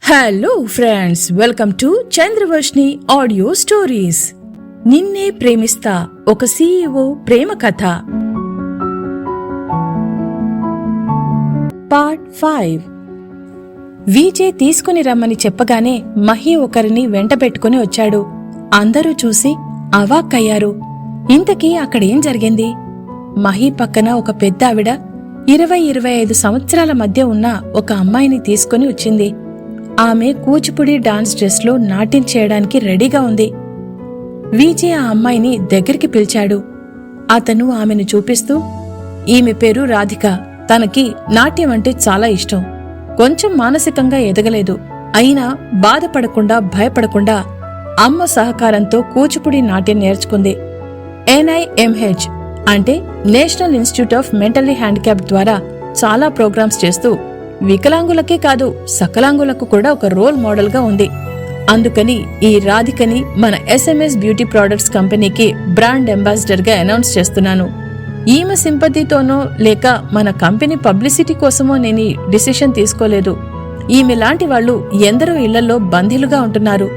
Hello friends, welcome to Chandravarshini audio stories. నిన్నే ప్రేమిస్తా, ఒక CEO ప్రేమ కథ, పార్ట్ 5. విజయ్ తీసుకుని రమ్మని చెప్పగానే మహి ఒకరిని వెంటబెట్టుకుని వచ్చాడు. అందరూ చూసి అవాక్కయ్యారు. ఇంతకీ అక్కడేం జరిగింది? మహి పక్కన ఒక పెద్ద ఆవిడ 20-25 సంవత్సరాల మధ్య ఉన్న ఒక అమ్మాయిని తీసుకుని వచ్చింది. ఆమె కూచిపూడి డాన్స్ డ్రెస్ లో నాట్యం చేయడానికి రెడీగా ఉంది. విజయ్ ఆ అమ్మాయిని దగ్గరికి పిలిచాడు. అతను ఆమెను చూపిస్తూ, ఈమె పేరు రాధిక. తనకి నాట్యం అంటే చాలా ఇష్టం. కొంచెం మానసికంగా ఎదగలేదు. అయినా బాధపడకుండా భయపడకుండా అమ్మ సహకారంతో కూచిపూడి నాట్యం నేర్చుకుంది. NIMH అంటే national institute of mentally handicapped ద్వారా చాలా ప్రోగ్రామ్స్ చేస్తూ వికలాంగులకే కాదు సకలాంగులకు కూడా ఒక రోల్ మోడల్ గా ఉంది. అందుకని ఈ రాధికని మన SMS బ్యూటీ ప్రొడక్ట్స్ కంపెనీకి బ్రాండ్ అంబాసిడర్ గా అనౌన్స్ చేస్తున్నాను. ఈమె సింపతితోనో లేక మన కంపెనీ పబ్లిసిటీ కోసమో నేను ఈ డిసిషన్ తీసుకోలేదు. ఈమె లాంటి వాళ్లు ఎందరో ఇళ్లలో బందీలుగా ఉంటున్నారు.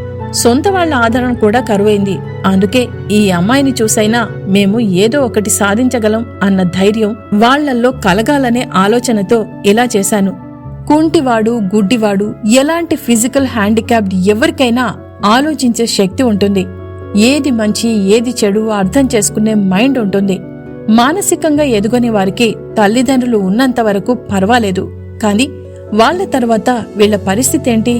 సొంత వాళ్ల ఆదరణ కూడా కరువైంది. అందుకే ఈ అమ్మాయిని చూసైనా మేము ఏదో ఒకటి సాధించగలం అన్న ధైర్యం వాళ్లల్లో కలగాలనే ఆలోచనతో ఇలా చేశాను. కుంటివాడు, గుడ్డివాడు, ఎలాంటి ఫిజికల్ హ్యాండిక్యాప్డ్ ఎవరికైనా ఆలోచించే శక్తి ఉంటుంది. ఏది మంచి ఏది చెడు అర్థం చేసుకునే మైండ్ ఉంటుంది. మానసికంగా ఎదుగని వారికి తల్లిదండ్రులు ఉన్నంత వరకు పర్వాలేదు. కాని వాళ్ల తర్వాత వీళ్ల పరిస్థితి ఏంటి?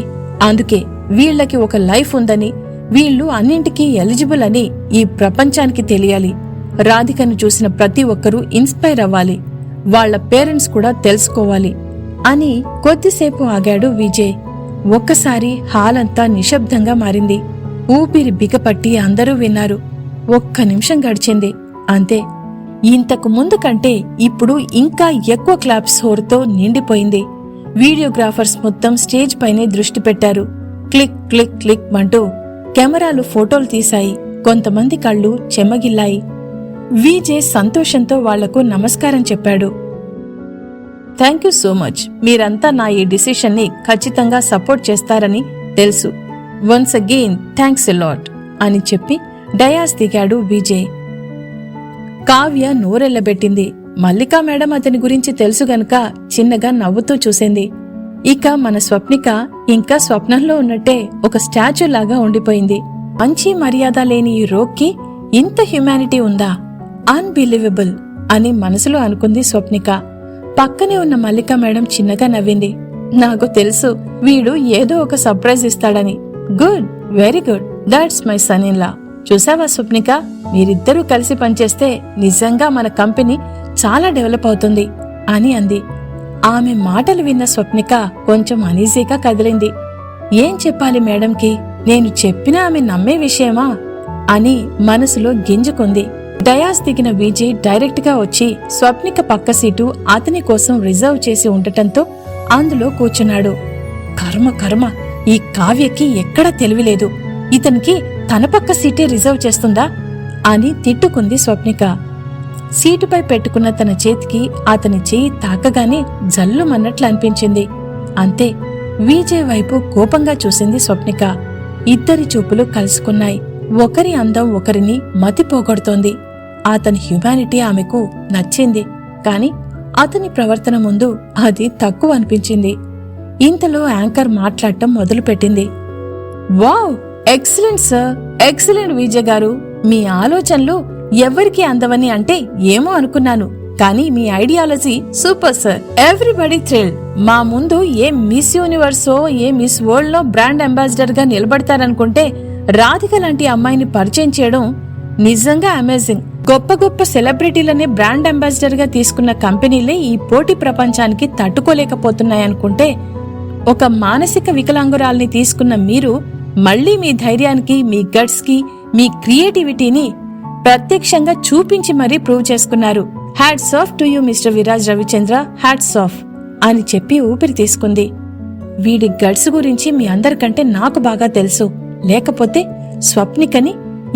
అందుకే వీళ్లకి ఒక లైఫ్ ఉందని, వీళ్లు అన్నింటికీ ఎలిజిబుల్ అని ఈ ప్రపంచానికి తెలియాలి. రాధికను చూసిన ప్రతి ఒక్కరూ ఇన్స్పైర్ అవ్వాలి. వాళ్ల పేరెంట్స్ కూడా తెలుసుకోవాలి అని కొద్దిసేపు ఆగాడు విజయ్. ఒక్కసారి హాలంతా నిశ్శబ్దంగా మారింది. ఊపిరి బిగపట్టి అందరూ విన్నారు. ఒక్క నిమిషం గడిచింది, అంతే. ఇంతకు ముందు కంటే ఇప్పుడు ఇంకా ఎక్కువ క్లాప్స్ హోరుతో నిండిపోయింది. వీడియోగ్రాఫర్స్ మొత్తం స్టేజ్ పైనే దృష్టి పెట్టారు. క్లిక్ క్లిక్ క్లిక్ అంటూ కెమెరాలు ఫోటోలు తీశాయి. కొంతమంది కళ్ళు చెమ్మగిల్లాయి. విజయ్ సంతోషంతో వాళ్లకు నమస్కారం చెప్పాడు. Thank you so much. మీరంతా నా ఈ డిసిషన్ ని ఖచ్చితంగా సపోర్ట్ చేస్తారని తెలుసు. Once again thanks a lot అని చెప్పి డయాస్ దిగాడు విజయ్. కావ్య నోరెళ్లబెట్టింది. మల్లికా మేడం అతని గురించి తెలుసు గనుక చిన్నగా నవ్వుతూ చూసింది. ఇక మన స్వప్నిక ఇంకా స్వప్నంలో ఉన్నట్టే ఒక స్టాచ్యూ లాగా ఉండిపోయింది. మంచి మర్యాద లేని ఈ రోగ్కి ఇంత హ్యుమానిటీ ఉందా? అన్బిలీవబుల్ అని మనసులో అనుకుంది స్వప్నిక. పక్కనే ఉన్న మల్లికా మేడం చిన్నగా నవ్వింది. నాకు తెలుసు వీడు ఏదో ఒక సర్ప్రైజ్ ఇస్తాడని. Good, very good. That's my son in law. చూసావా స్వప్నిక, మీరిద్దరూ కలిసి పనిచేస్తే నిజంగా మన కంపెనీ చాలా డెవలప్ అవుతుంది అని అంది. ఆమె మాటలు విన్న స్వప్నిక కొంచెం అనీజీగా కదిలింది. ఏం చెప్పాలి మేడంకి? నేను చెప్పినా ఆమె నమ్మే విషయమా అని మనసులో గింజుకుంది. డయాస్ దిగిన విజయ్ డైరెక్ట్ గా వచ్చి స్వప్నిక పక్క సీటు అతని కోసం రిజర్వ్ చేసి ఉండటంతో అందులో కూర్చున్నాడు. కర్మ కర్మ, ఈ కావ్యకి ఎక్కడా తెలివిలేదు. ఇతనికి తన పక్క సీటే రిజర్వ్ చేస్తుందా అని తిట్టుకుంది స్వప్నిక. సీటుపై పెట్టుకున్న తన చేతికి అతని చేయి తాకగానే జల్లుమన్నట్లు అనిపించింది. అంతే, విజయ్ వైపు కోపంగా చూసింది స్వప్నిక. ఇద్దరి చూపులు కలుసుకున్నాయి. ఒకరి అందం ఒకరిని మతిపోగొడుతోంది. అతని హ్యుమానిటీ ఆమెకు నచ్చింది. కాని అతని ప్రవర్తన ముందు అది తక్కువ అనిపించింది. ఇంతలో యాంకర్ మాట్లాడటం మొదలుపెట్టింది. Wow, excellent sir, excellent Vijay garu. మీ ఆలోచనలు ఎవరికి అందవని అంటే ఏమో అనుకున్నాను, కానీ మీ ideology super sir. Everybody thrilled. మా ముందు ఏ మిస్ యూనివర్సో ఏ మిస్ వరల్డ్ లో బ్రాండ్ అంబాసిడర్ గా నిలబడతారనుకుంటే రాధిక లాంటి అమ్మాయిని పరిచయం చేయడం నిజంగా అమేజింగ్. గొప్ప గొప్ప సెలబ్రిటీలనే బ్రాండ్ అంబాసిడర్ గా తీసుకున్న కంపెనీలే ఈ పోటీ ప్రపంచానికి తట్టుకోలేకపోతున్నాయనుకుంటే ఒక మానసిక వికలాంగురాల్ని తీసుకున్న మీరు మళ్లీ మీ ధైర్యానికి, మీ గట్స్ కి, మీ క్రియేటివిటీని ప్రత్యక్షంగా చూపించి మరీ ప్రూవ్ చేసుకున్నారు. Hats off to you mister Viraj Ravichandra, hats off అని చెప్పి ఊపిరి తీసుకుంది. వీడి గట్స్ గురించి మీ అందరికంటే నాకు బాగా తెలుసు. లేకపోతే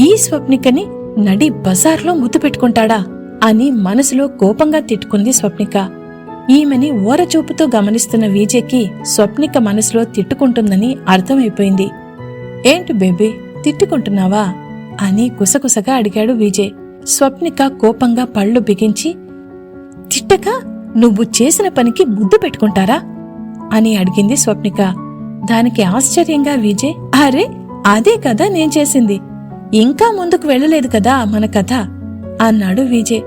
ఈ స్వప్నికని నడి బజార్లో ముద్దు పెట్టుకుంటాడా అని మనసులో కోపంగా తిట్టుకుంది స్వప్నిక. ఈమెని ఓరచూపుతో గమనిస్తున్న విజయ్కి స్వప్నిక మనసులో తిట్టుకుంటుందని అర్థమైపోయింది. ఏంటి బేబీ, తిట్టుకుంటున్నావా అని గుసగుసగా అడిగాడు విజయ్. స్వప్నిక కోపంగా పళ్ళు బిగించి, తిట్టక నువ్వు చేసిన పనికి ముద్దు పెట్టుకుంటారా అని అడిగింది స్వప్నిక. దానికి ఆశ్చర్యంగా విజయ్, అరే అదే కదా నేను చేసింది, ఇంకా ముందుకు వెళ్ళలేదు కదా మన కథ అన్నాడు విజయ్.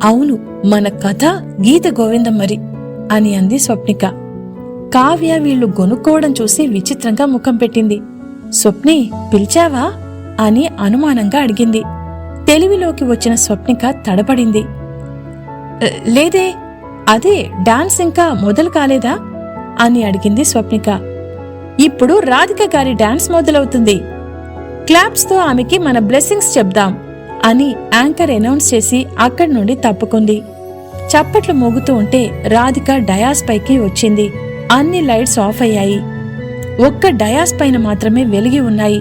అవును, మన కథ గీత గోవిందం మరి అని అంది స్వప్నిక. కావ్య వీళ్లు గొనుక్కోవడం చూసి విచిత్రంగా ముఖం పెట్టింది. స్వప్ని, పిలిచావా అని అనుమానంగా అడిగింది. తెలివిలోకి వచ్చిన స్వప్నిక తడబడింది. లేదే, అదే డాన్స్ ఇంకా మొదలు కాలేదా అని అడిగింది స్వప్నిక. ఇప్పుడు రాధిక గారి డాన్స్ మొదలవుతుంది, క్లాప్స్ తో ఆమెకి మన బ్లెస్సింగ్స్ చెప్దాం అని యాంకర్ అనౌన్స్ చేసి అక్కడి నుండి తప్పుకుంది. చప్పట్లు మోగుతూ ఉంటే రాధిక డయాస్ పైకి వచ్చింది. అన్ని లైట్స్ ఆఫ్ అయ్యాయి. ఒక్క డయాస్ పైన మాత్రమే వెలిగి ఉన్నాయి.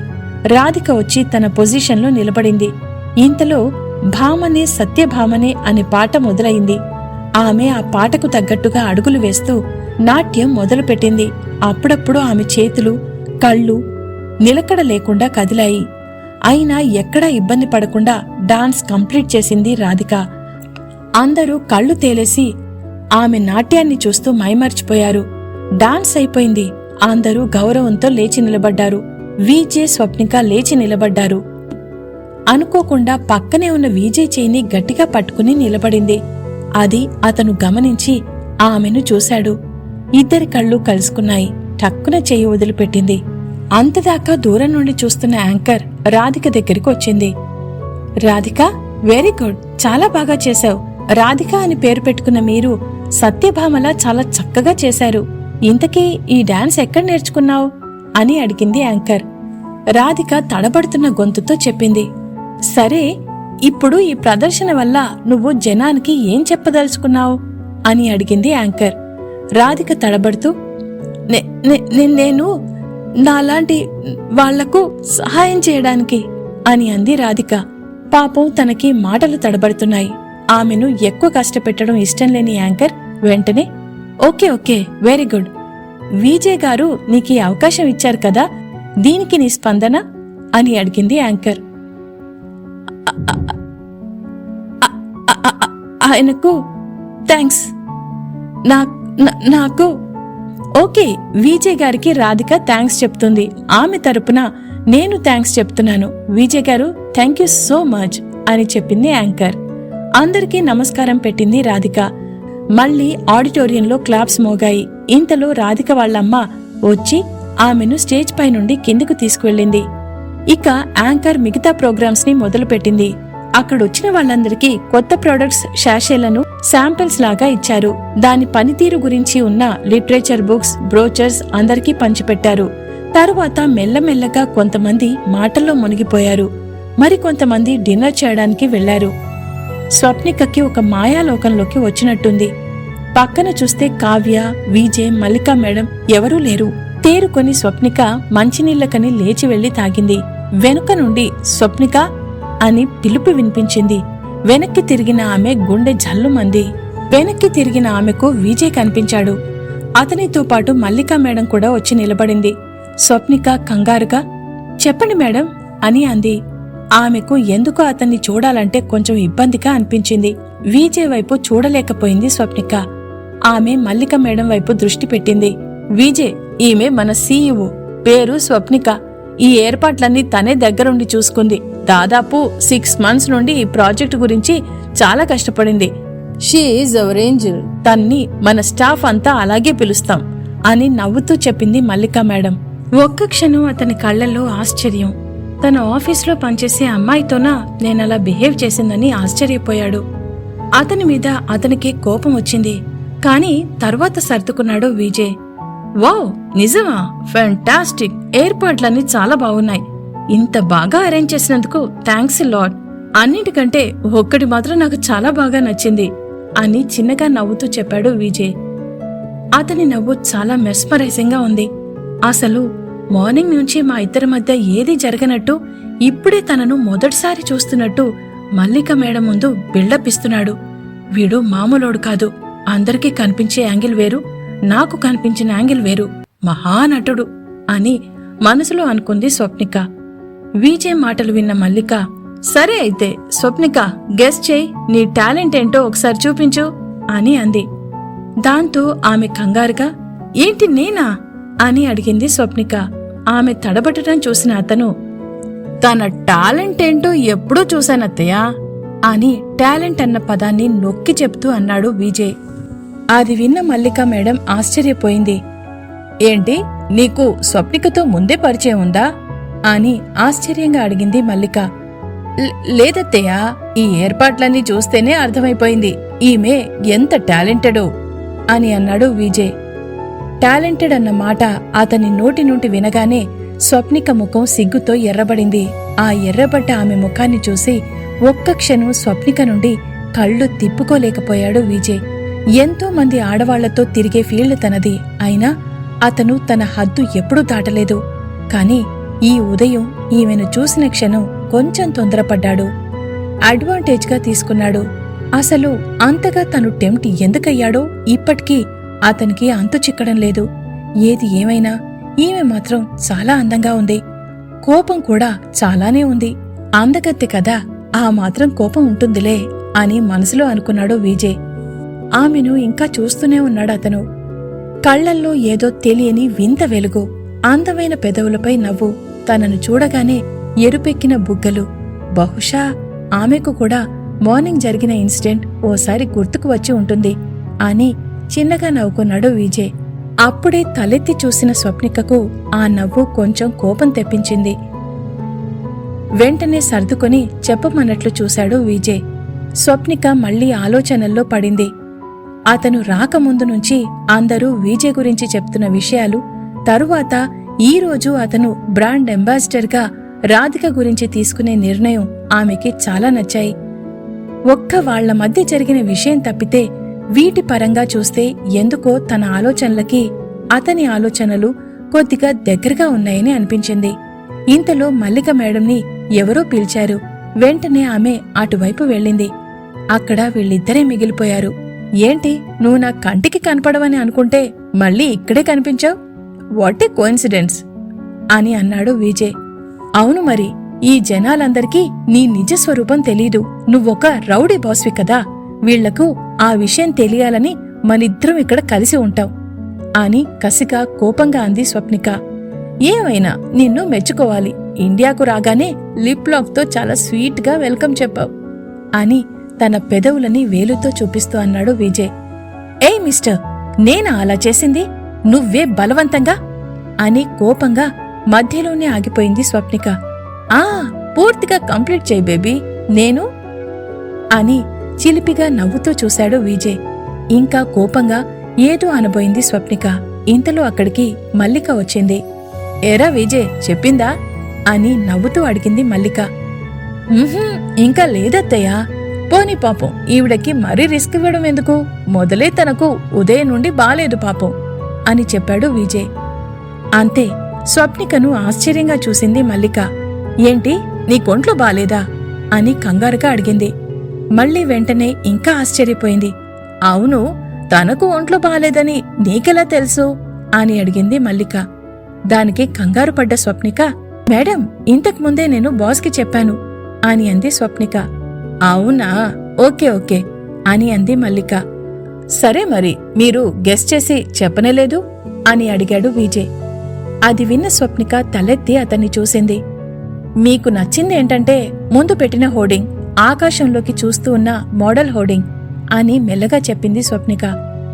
రాధిక వచ్చి తన పొజిషన్లో నిలబడింది. ఇంతలో భామనే సత్యభామనే అనే పాట మొదలైంది. ఆమె ఆ పాటకు తగ్గట్టుగా అడుగులు వేస్తూ నాట్యం మొదలుపెట్టింది. అప్పుడప్పుడు ఆమె చేతులు, కళ్ళు నిలకడ లేకుండా కదిలాయి. అయినా ఎక్కడా ఇబ్బంది పడకుండా డాన్స్ కంప్లీట్ చేసింది రాధిక. అందరూ కళ్ళు తేలేసి ఆమె నాట్యాన్ని చూస్తూ మైమర్చిపోయారు. డాన్స్ అయిపోయింది. అందరూ గౌరవంతో లేచి నిలబడ్డారు. విజయ్, స్వప్నిక లేచి నిలబడ్డారు. అనుకోకుండా పక్కనే ఉన్న విజయ్ చేయిని గట్టిగా పట్టుకుని నిలబడింది. అది అతను గమనించి ఆమెను చూశాడు. ఇద్దరి కళ్ళు కలుసుకున్నాయి. టక్కున చెయ్యి వదిలిపెట్టింది. అంతదాకా దూరం నుండి చూస్తున్న యాంకర్ రాధిక దగ్గరికి వచ్చింది. రాధిక, వెరీ గుడ్, చాలా బాగా చేశావు. రాధిక అని పేరు పెట్టుకున్న మీరు సత్యభామలా చాలా చక్కగా చేశారు. ఇంతకీ ఈ డాన్స్ ఎక్కడ నేర్చుకున్నావు అని అడిగింది యాంకర్. రాధిక తడబడుతున్న గొంతుతో చెప్పింది. సరే, ఇప్పుడు ఈ ప్రదర్శన వల్ల నువ్వు జనానికి ఏం చెప్పదలుచుకున్నావు అని అడిగింది యాంకర్. రాధిక తడబడుతూ, నేను నాలాంటి వాళ్లకు సహాయం చేయడానికి అని అంది రాధిక. పాపం తనకి మాటలు తడబడుతున్నాయి. ఆమెను ఎక్కువ కష్టపెట్టడం ఇష్టం లేని యాంకర్ వెంటనే, okay okay, very good. Vijay గారు నీకీ అవకాశం ఇచ్చారు కదా, దీనికి నీ స్పందన అని అడిగింది యాంకర్. ఆయనకు థ్యాంక్స్. నాకు ఓకే, విజయ్ గారికి రాధిక థ్యాంక్స్ చెప్తుంది. ఆమె తరపున నేను థ్యాంక్స్ చెప్తున్నాను. విజయ్ గారు, థ్యాంక్ యూ సో మచ్ అని చెప్పింది యాంకర్. అందరికీ నమస్కారం పెట్టింది రాధిక. మళ్లీ ఆడిటోరియంలో క్లాప్స్ మోగాయి. ఇంతలో రాధిక వాళ్ళమ్మ వచ్చి ఆమెను స్టేజ్ పై నుండి కిందకు తీసుకువెళ్ళింది. ఇక యాంకర్ మిగతా ప్రోగ్రామ్స్ ని మొదలుపెట్టింది. అక్కడొచ్చిన వాళ్ళందరికీ కొత్త ప్రొడక్ట్స్ శాషేలను శాంపిల్స్ లాగా ఇచ్చారు. దాని పనితీరు గురించి ఉన్న లిటరేచర్ బుక్స్, బ్రోచర్స్ అందరికీ పంచిపెట్టారు. తరువాత మెల్లమెల్లగా కొంతమంది మాటల్లో మునిగిపోయారు. మరికొంతమంది డిన్నర్ చేయడానికి వెళ్లారు. స్వప్నికకి ఒక మాయాలోకంలోకి వచ్చినట్టుంది. పక్కన చూస్తే కావ్య, విజయ్, మల్లికా మేడం ఎవరూ లేరు. తేరుకొని స్వప్నిక మంచినీళ్లకని లేచి వెళ్లి తాగింది. వెనుక నుండి స్వప్నిక అని పిలుపు వినిపించింది. వెనక్కి తిరిగిన ఆమె గుండె జల్లుమంది. వెనక్కి తిరిగిన ఆమెకు విజయ్ కనిపించాడు. అతనితో పాటు మల్లికా మేడం కూడా వచ్చి నిలబడింది. స్వప్నిక కంగారుగా, చెప్పండి మేడం అని అంది. ఆమెకు ఎందుకో అతన్ని చూడాలంటే కొంచెం ఇబ్బందిగా అనిపించింది. విజయ్ వైపు చూడలేకపోయింది స్వప్నిక. ఆమె మల్లిక మేడం వైపు దృష్టి పెట్టింది. విజయ్, ఈమె మన సీఈఓ, పేరు స్వప్నిక. ఈ ఏర్పాట్లన్నీ తనే దగ్గరుండి చూసుకుంది. దాదాపు 6 months నుండి ఈ ప్రాజెక్టు గురించి చాలా కష్టపడింది. She is our Angel. తన్ని మన స్టాఫ్ అంతా అలాగే పిలుస్తాం అని నవ్వుతూ చెప్పింది మల్లికా మేడం. ఒక్క క్షణం అతని కళ్లల్లో ఆశ్చర్యం. తన ఆఫీస్లో పనిచేసే అమ్మాయితోనా నేనలా బిహేవ్ చేసిందని ఆశ్చర్యపోయాడు. అతని మీద అతనికి కోపం వచ్చింది. కాని తర్వాత సర్దుకున్నాడు విజయ్. వావ్, నిజమా? ఫ్యాంటాస్టిక్. ఏర్పాట్లన్నీ చాలా బాగున్నాయి. ఇంత బాగా అరేంజ్ చేసినందుకు థ్యాంక్స్ లాట్. అన్నిటికంటే ఒక్కటి మాత్రం నాకు చాలా బాగా నచ్చింది అని చిన్నగా నవ్వుతూ చెప్పాడు విజయ్. అతని నవ్వు చాలా మెస్మరైజింగ్ గా ఉంది. అసలు మార్నింగ్ నుంచి మా ఇద్దరి మధ్య ఏదీ జరగనట్టు, ఇప్పుడే తనను మొదటిసారి చూస్తున్నట్టు మల్లిక మేడం ముందు బిల్డప్ ఇస్తున్నాడు. వీడు మామూలోడు కాదు. అందరికీ కనిపించే యాంగిల్ వేరు, నాకు కనిపించిన యాంగిల్ వేరు. మహానటుడు అని మనసులో అనుకుంది స్వప్నిక. విజయ్ మాటలు విన్న మల్లిక, సరే అయితే స్వప్నిక, గెస్ చేయి, నీ టాలెంట్ ఏంటో ఒకసారి చూపించు అని అంది. దాంతో ఆమె కంగారుగా, ఏంటి నేనా అని అడిగింది స్వప్నిక. ఆమె తడబట్టడం చూసిన అతను, తన టాలెంట్ ఏంటో ఎప్పుడూ చూశానత్తయ్యా అని టాలెంట్ అన్న పదాన్ని నొక్కి చెప్తూ అన్నాడు విజయ్. అది విన్న మల్లిక మేడం ఆశ్చర్యపోయింది. ఏంటి, నీకు స్వప్నికతో ముందే పరిచయం ఉందా అని ఆశ్చర్యంగా అడిగింది మల్లిక. లేదత్తయ్యా, ఈ ఏర్పాట్లన్నీ చూస్తేనే అర్థమైపోయింది ఈమె ఎంత టాలెంటెడో అని అన్నాడు విజయ్. టాలెంటెడ్ అన్న మాట అతని నోటి నుండి వినగానే స్వప్నిక ముఖం సిగ్గుతో ఎర్రబడింది. ఆ ఎర్రబడ్డ ఆమె ముఖాన్ని చూసి ఒక్క క్షణం స్వప్నిక నుండి కళ్ళు తిప్పుకోలేకపోయాడు విజయ్. ఎంతో మంది ఆడవాళ్లతో తిరిగే ఫీల్డ్ తనది. అయినా అతను తన హద్దు ఎప్పుడూ దాటలేదు. కాని ఈ ఉదయం ఈమెను చూసిన క్షణం కొంచెం తొందరపడ్డాడు. అడ్వాంటేజ్గా తీసుకున్నాడు. అసలు అంతగా తను టెంప్ట్ ఎందుకయ్యాడో ఇప్పటికీ అతనికి అంతు చిక్కడం లేదు. ఏది ఏమైనా ఈమె మాత్రం చాలా అందంగా ఉంది. కోపం కూడా చాలానే ఉంది. అందగత్తె కదా, ఆ మాత్రం కోపం ఉంటుందిలే అని మనసులో అనుకున్నాడు విజయ్. ఆమెను ఇంకా చూస్తూనే ఉన్నాడు అతను. కళ్లల్లో ఏదో తెలియని వింత వెలుగు, అందమైన పెదవులపై నవ్వు, తనను చూడగానే ఎరుపెక్కిన బుగ్గలు. బహుశా ఆమెకు కూడా మార్నింగ్ జరిగిన ఇన్సిడెంట్ ఓసారి గుర్తుకు వచ్చి ఉంటుంది అని చిన్నగా నవ్వుకున్నాడు విజయ్. అప్పుడే తలెత్తి చూసిన స్వప్నికకు ఆ నవ్వు కొంచెం కోపం తెప్పించింది. వెంటనే సర్దుకొని చెప్పమన్నట్లు చూశాడు విజయ్. స్వప్నిక మళ్లీ ఆలోచనల్లో పడింది. అతను రాకముందు నుంచి అందరూ విజయ్ గురించి చెప్తున్న విషయాలు, తరువాత ఈరోజు అతను బ్రాండ్ అంబాసిడర్గా రాధిక గురించి తీసుకునే నిర్ణయం ఆమెకి చాలా నచ్చాయి. ఒక్క వాళ్ల మధ్య జరిగిన విషయం తప్పితే వీటి పరంగా చూస్తే ఎందుకో తన ఆలోచనలకి అతని ఆలోచనలు కొద్దిగా దగ్గరగా ఉన్నాయని అనిపించింది. ఇంతలో మల్లిక మేడంని ఎవరో పిలిచారు. వెంటనే ఆమె అటువైపు వెళ్ళింది. అక్కడ వీళ్ళిద్దరే మిగిలిపోయారు. ఏంటి, నువ్వు నా కంటికి కనపడవని అనుకుంటే మళ్ళీ ఇక్కడే కనిపించావు? వాట్ ఏ కోయిన్సిడెన్స్ అని అన్నాడు విజయ్. అవును మరి, ఈ జనాలందరికీ నీ నిజస్వరూపం తెలీదు. నువ్వొక రౌడీ బాస్వి కదా, వీళ్లకు ఆ విషయం తెలియాలని మనిద్దరం ఇక్కడ కలిసి ఉంటాం అని కసిగా కోపంగా అంది స్వప్నిక. ఏమైనా నిన్ను మెచ్చుకోవాలి. ఇండియాకు రాగానే లిప్ లాక్తో చాలా స్వీట్గా వెల్కమ్ చెప్పావు అని తన పెదవులని వేలుతో చూపిస్తూ అన్నాడు విజయ్. ఏయ్ మిస్టర్, నేనా అలా చేసింది? నువ్వే బలవంతంగా అని కోపంగా మధ్యలోనే ఆగిపోయింది స్వప్నిక. పూర్తిగా కంప్లీట్ చేయి బేబీ, నేను అని చిలిపిగా నవ్వుతూ చూశాడు విజయ్. ఇంకా కోపంగా ఏదో అనబోయింది స్వప్నిక. ఇంతలో అక్కడికి మల్లిక వచ్చింది. ఏరా విజయ్, చెప్పిందా అని నవ్వుతూ అడిగింది మల్లిక. ఇంకా లేదత్తయ్యా. పోనీ పాపం, ఈవిడకి మరీ రిస్క్ ఇవ్వడం ఎందుకు? మొదలే తనకు ఉదయం నుండి బాలేదు పాపం అని చెప్పాడు విజయ్. అంతే, స్వప్నికను ఆశ్చర్యంగా చూసింది మల్లిక. ఏంటి, నీకొంట్లో బాలేదా అని కంగారుగా అడిగింది. మళ్ళీ వెంటనే ఇంకా ఆశ్చర్యపోయింది. అవును, తనకు ఒంట్లో బాలేదని నీకెలా తెలుసు అని అడిగింది మల్లిక. దానికి కంగారు పడ్డ స్వప్నిక, మేడం, ఇంతకుముందే నేను బాస్కి చెప్పాను అని అంది స్వప్నిక. అవునా, ఓకే ఓకే అని అంది మల్లిక. సరే మరి, మీరు గెస్ చేసి చెప్పనేలేదు అని అడిగాడు విజయ్. అది విన్న స్వప్నిక తలెత్తి అతన్ని చూసింది. మీకు నచ్చిందేంటంటే ముందు పెట్టిన హోర్డింగ్, ఆకాశంలోకి చూస్తూ ఉన్న మోడల్ హోర్డింగ్ అని మెల్లగా చెప్పింది స్వప్నిక.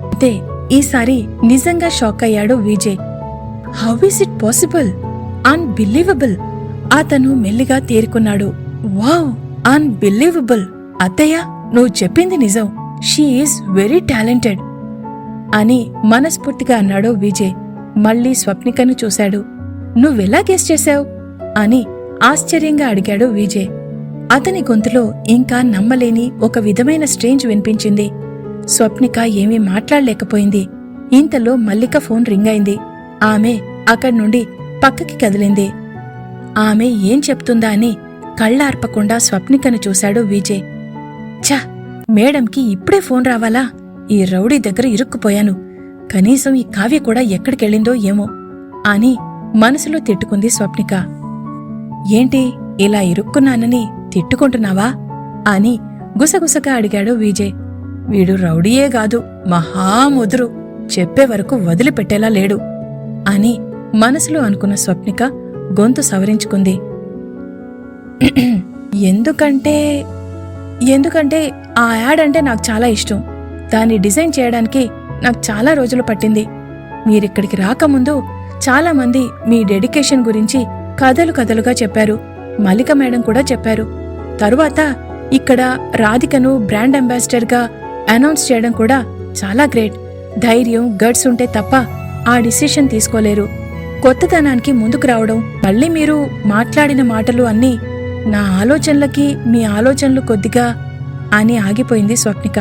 అయితే ఈసారి నిజంగా షాక్ అయ్యాడు Vijay. How is it possible? Unbelievable. అతను మెల్లిగా తేరుకున్నాడు. Wow, unbelievable. అత్తయ్య, నువ్వు చెప్పింది నిజం. షీ ఈజ్ వెరీ టాలెంటెడ్ అని మనస్ఫూర్తిగా అన్నాడు విజయ్. మళ్లీ స్వప్నికను చూశాడు. నువ్వెలా గెస్ చేశావు అని ఆశ్చర్యంగా అడిగాడు విజయ్. అతని గొంతులో ఇంకా నమ్మలేని ఒక విధమైన స్ట్రేంజ్ వినిపించింది. స్వప్నిక ఏమీ మాట్లాడలేకపోయింది. ఇంతలో మల్లిక ఫోన్ రింగ్ అయింది. ఆమె అక్కడి నుండి పక్కకి కదిలింది. ఆమె ఏం చెప్తుందా అని కళ్ళార్పకుండా స్వప్నికను చూశాడు విజయ్. ఛ, మేడంకి ఇప్పుడే ఫోన్ రావాలా ఈ రౌడీ దగ్గర ఇరుక్కుపోయాను. కనీసం ఈ కావ్య కూడా ఎక్కడికెళ్ళిందో ఏమో అని మనసులో తిట్టుకుంది స్వప్నిక. ఏంటి ఇలా ఇరుక్కున్నానని తిట్టుకుంటున్నావా అని గుసగుసగా అడిగాడు విజయ్. వీడు రౌడీయే గాదు, మహాముదురు, చెప్పే వరకు వదిలిపెట్టేలా లేడు అని మనసులో అనుకున్న స్వప్నిక గొంతు సవరించుకుంది. ఎందుకంటే ఆ యాడ్ అంటే నాకు చాలా ఇష్టం. దాన్ని డిజైన్ చేయడానికి నాకు చాలా రోజులు పట్టింది. మీరిక్కడికి రాకముందు చాలామంది మీ డెడికేషన్ గురించి కథలుగా చెప్పారు. మల్లిక మేడం కూడా చెప్పారు. తరువాత ఇక్కడ రాధికను బ్రాండ్ అంబాసిడర్గా అనౌన్స్ చేయడం కూడా చాలా గ్రేట్. ధైర్యం, గట్స్ ఉంటే తప్ప ఆ డిసిషన్ తీసుకోలేరు. కొత్తదనానికి ముందుకు రావడం, మళ్ళీ మీరు మాట్లాడిన మాటలు అన్నీ నా ఆలోచనలకి మీ ఆలోచనలు కొద్దిగా అని ఆగిపోయింది స్వప్నిక.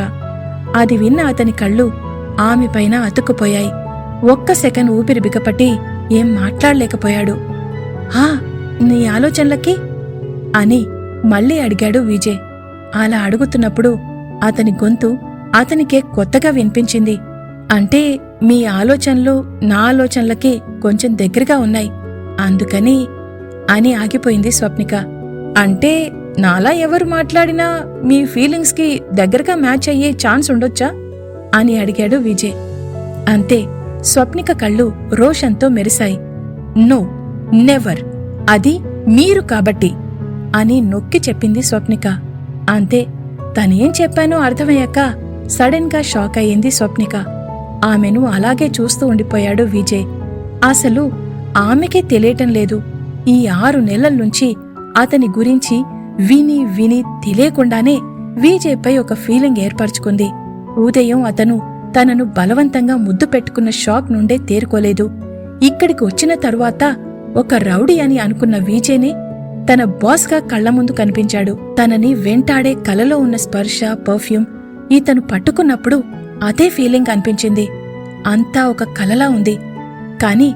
అది విన్న అతని కళ్ళు ఆమెపైన అతుక్కుపోయాయి. ఒక్క సెకండ్ ఊపిరి బిగపట్టి ఏం మాట్లాడలేకపోయాడు. నీ ఆలోచనలకి అని మళ్ళీ అడిగాడు విజయ్. అలా అడుగుతున్నప్పుడు అతని గొంతు అతనికే కొత్తగా వినిపించింది. అంటే మీ ఆలోచనలు నా ఆలోచనలకి కొంచెం దగ్గరగా ఉన్నాయి, అందుకని అని ఆగిపోయింది స్వప్నిక. అంటే నాలా ఎవరు మాట్లాడినా మీ ఫీలింగ్స్కి దగ్గరగా మ్యాచ్ అయ్యే ఛాన్స్ ఉండొచ్చా అని అడిగాడు విజయ్. అంతే, స్వప్నిక కళ్ళు రోషంతో మెరిశాయి. నో, నెవర్, అది మీరు కాబట్టి అని నొక్కి చెప్పింది స్వప్నిక. అంతే, తనేం చెప్పానో అర్థమయ్యాక సడన్ గా షాక్ అయ్యింది స్వప్నిక. ఆమెను అలాగే చూస్తూ ఉండిపోయాడు విజయ్. అసలు ఆమెకే తెలియటం లేదు, ఈ 6 నెలల నుంచి అతని గురించి విని తెలియకుండానే విజయ్పై ఒక ఫీలింగ్ ఏర్పరచుకుంది. ఉదయం అతను తనను బలవంతంగా ముద్దు పెట్టుకున్న షాక్ నుండే తేరుకోలేదు. ఇక్కడికి వచ్చిన తరువాత ఒక రౌడీ అని అనుకున్న విజయ్నే తన బాస్గా కళ్ల ముందు కనిపించాడు. తనని వెంటాడే కలలో ఉన్న స్పర్శ, పర్ఫ్యూమ్ ఇతను పట్టుకున్నప్పుడు అదే ఫీలింగ్ అనిపించింది. అంతా ఒక కలలా ఉంది. కాని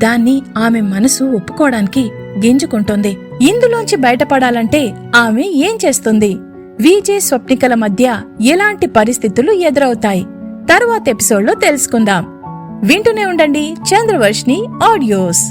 దాన్ని ఆమె మనసు ఒప్పుకోవడానికి గింజుకుంటోంది. ఇందులోంచి బయటపడాలంటే ఆమె ఏం చేస్తుంది? విజయ్, స్వప్నికల మధ్య ఎలాంటి పరిస్థితులు ఎదురవుతాయి? తరువాత ఎపిసోడ్లో తెలుసుకుందాం. వింటూనే ఉండండి చంద్రవర్షిణి ఆడియోస్.